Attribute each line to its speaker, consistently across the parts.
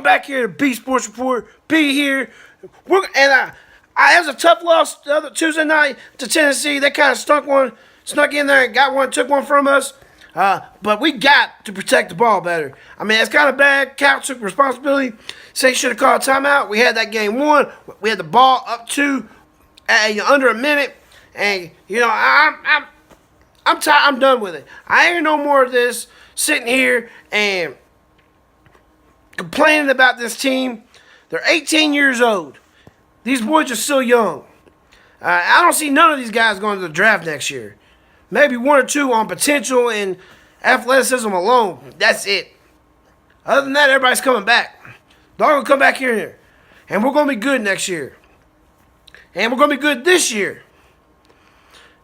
Speaker 1: back here to B Sports Report. Be here. It was a tough loss the other Tuesday night to Tennessee. They kind of snuck in there and got one, took one from us. But we got to protect the ball better. I mean, it's kind of bad. Cal took responsibility. Say he should have called a timeout. We had that game won. We had the ball up to under a minute, and I'm tired. I'm done with it. I ain't no more of this sitting here and complaining about this team. They're 18 years old. These boys are still young. I don't see none of these guys going to the draft next year. Maybe one or two on potential and athleticism alone. That's it. Other than that, everybody's coming back. They're going to come back here. And we're going to be good next year. And we're going to be good this year.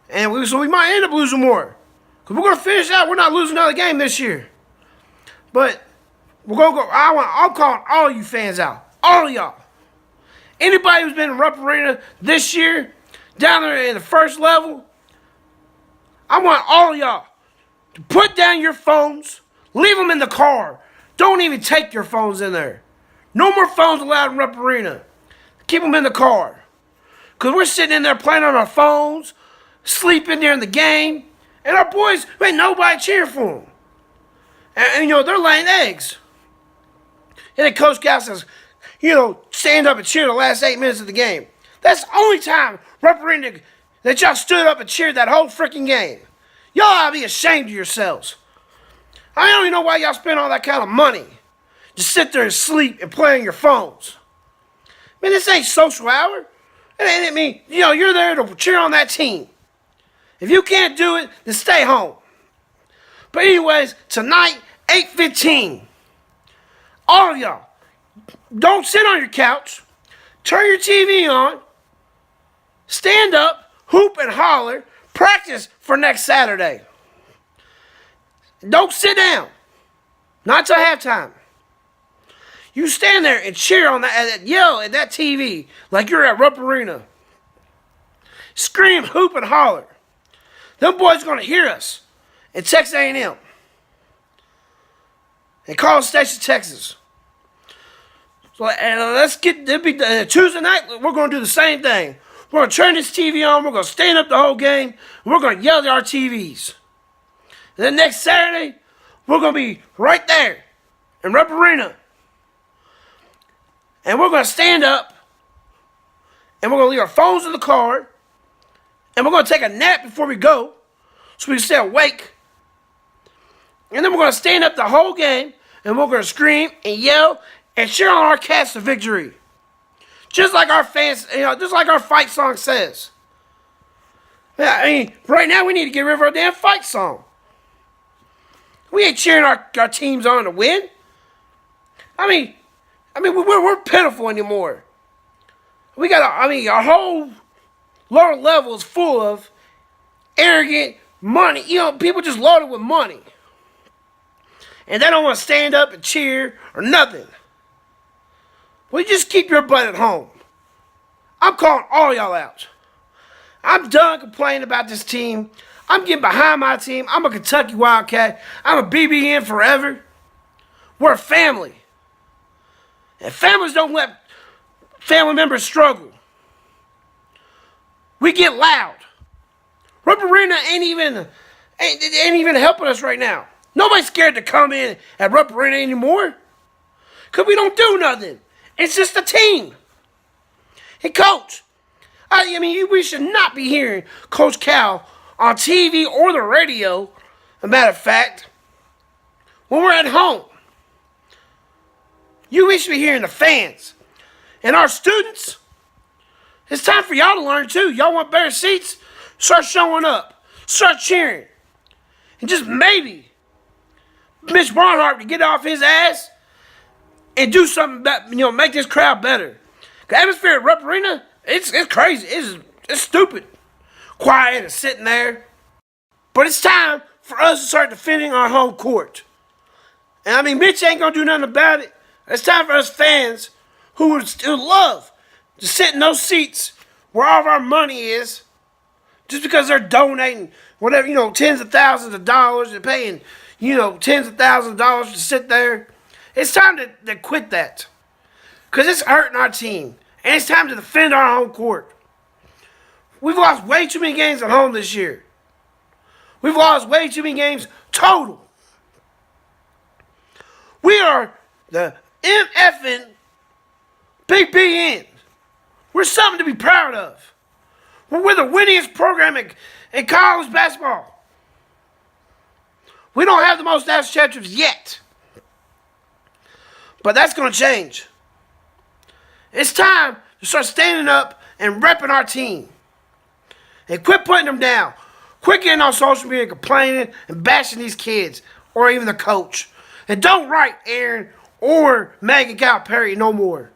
Speaker 1: So we might end up losing more. Because we're going to finish out. We're not losing another game this year. But we're going to go. I'm calling all you fans out. All of y'all. Anybody who's been in Rupp Arena this year, down there in the first level, I want all of y'all to put down your phones, leave them in the car. Don't even take your phones in there. No more phones allowed in Rupp Arena. Keep them in the car. Because we're sitting in there playing on our phones, sleeping during the game, and our boys, ain't nobody cheering for them. And they're laying eggs. And then Coach Cal says, stand up and cheer the last 8 minutes of the game. That's the only time Rupp Arena that y'all stood up and cheered that whole freaking game. Y'all ought to be ashamed of yourselves. I don't even know why y'all spend all that kind of money. Just sit there and sleep and play on your phones. Man, this ain't social hour. You're there to cheer on that team. If you can't do it, then stay home. But anyways, tonight, 8:15. All of y'all, don't sit on your couch. Turn your TV on. Stand up, hoop and holler. Practice for next Saturday. Don't sit down. Not till halftime. You stand there and cheer on that, yell at that TV like you're at Rupp Arena. Scream, hoop, and holler. Them boys are going to hear us in Texas A&M. And College Station, Texas. So let's get Tuesday night. We're going to do the same thing. We're going to turn this TV on. We're going to stand up the whole game. And we're going to yell at our TVs. And then next Saturday, we're going to be right there in Rupp Arena. And we're going to stand up. And we're going to leave our phones in the car. And we're going to take a nap before we go. So we can stay awake. And then we're going to stand up the whole game. And we're going to scream and yell and cheer on our Cats to victory. Just like our fans, just like our fight song says. Right now we need to get rid of our damn fight song. We ain't cheering our teams on to win. We're pitiful anymore. We got, our whole lower level is full of arrogant money. People just loaded with money. And they don't want to stand up and cheer or nothing. Well, you just keep your butt at home. I'm calling all y'all out. I'm done complaining about this team. I'm getting behind my team. I'm a Kentucky Wildcat. I'm a BBN forever. We're a family. And families don't let family members struggle. We get loud. Rupp Arena ain't even helping us right now. Nobody's scared to come in at Rupp Arena anymore. Because we don't do nothing. It's just a team. Hey, Coach. We should not be hearing Coach Cal on TV or the radio, as a matter of fact, when we're at home. We should be hearing the fans. And our students, it's time for y'all to learn too. Y'all want better seats? Start showing up. Start cheering. And just maybe Mitch Barnhart to get off his ass and do something about, make this crowd better. The atmosphere at Rupp Arena, it's crazy. It's stupid. Quiet and sitting there. But it's time for us to start defending our home court. And Mitch ain't going to do nothing about it. It's time for us fans who would love to sit in those seats where all of our money is, just because they're donating whatever, tens of thousands of dollars and paying, tens of thousands of dollars to sit there. It's time to quit that. Because it's hurting our team. And it's time to defend our home court. We've lost way too many games at home this year. We've lost way too many games total. We are the MFing Big BN. We're something to be proud of. We're the winningest program in college basketball. We don't have the most national championships yet. But that's going to change. It's time to start standing up and repping our team. And quit putting them down. Quit getting on social media complaining and bashing these kids or even the coach. And don't write Aaron or Megan Calipari no more.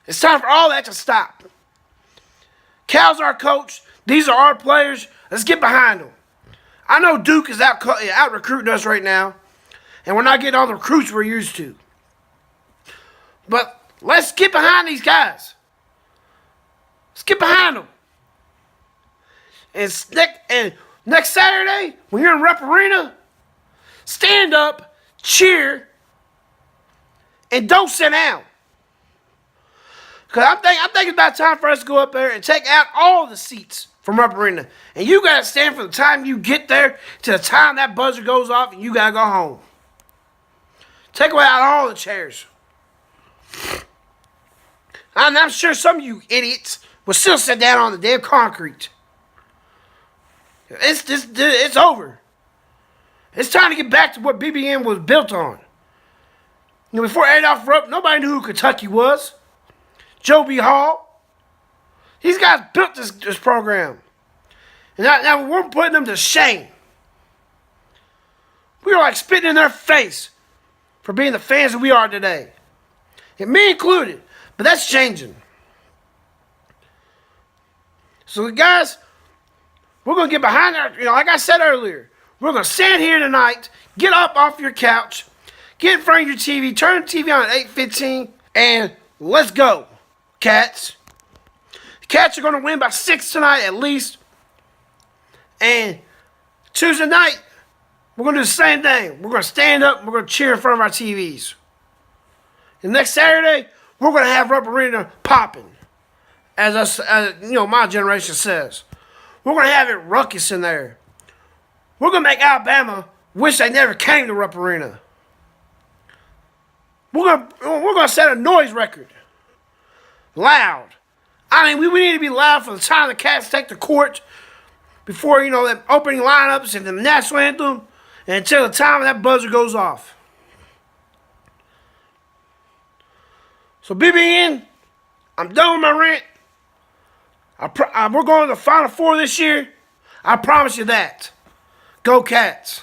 Speaker 1: It's time for all that to stop. Cal's our coach. These are our players. Let's get behind them. I know Duke is out recruiting us right now. And we're not getting all the recruits we're used to. But let's get behind these guys. Let's get behind them. And next Saturday, when you're in Rep Arena, stand up, cheer, and don't sit down. Because I think it's about time for us to go up there and take out all the seats from Rep Arena. And you got to stand from the time you get there to the time that buzzer goes off and you got to go home. Take away out all the chairs. And I'm sure some of you idiots will still sit down on the damn concrete. It's over. It's time to get back to what BBN was built on. You know, before Adolph Rupp, nobody knew who Kentucky was. Joe B. Hall. These guys built this program. And now we're putting them to shame. We are like spitting in their face for being the fans that we are today. And me included. But that's changing. So guys, we're going to get behind our, like I said earlier, we're going to stand here tonight, get up off your couch, get in front of your TV, turn the TV on at 8:15, and let's go, Cats. The Cats are going to win by 6 tonight at least. And Tuesday night, we're going to do the same thing. We're going to stand up, we're going to cheer in front of our TVs. And next Saturday, we're going to have Rep Arena popping, as my generation says. We're going to have it ruckus in there. We're going to make Alabama wish they never came to Rupp Arena. We're going to set a noise record. Loud. I mean, we need to be loud for the time the Cats take the court before, the opening lineups and the national anthem and until the time that buzzer goes off. So, BBN, I'm done with my rant. We're going to the Final Four this year. I promise you that. Go Cats.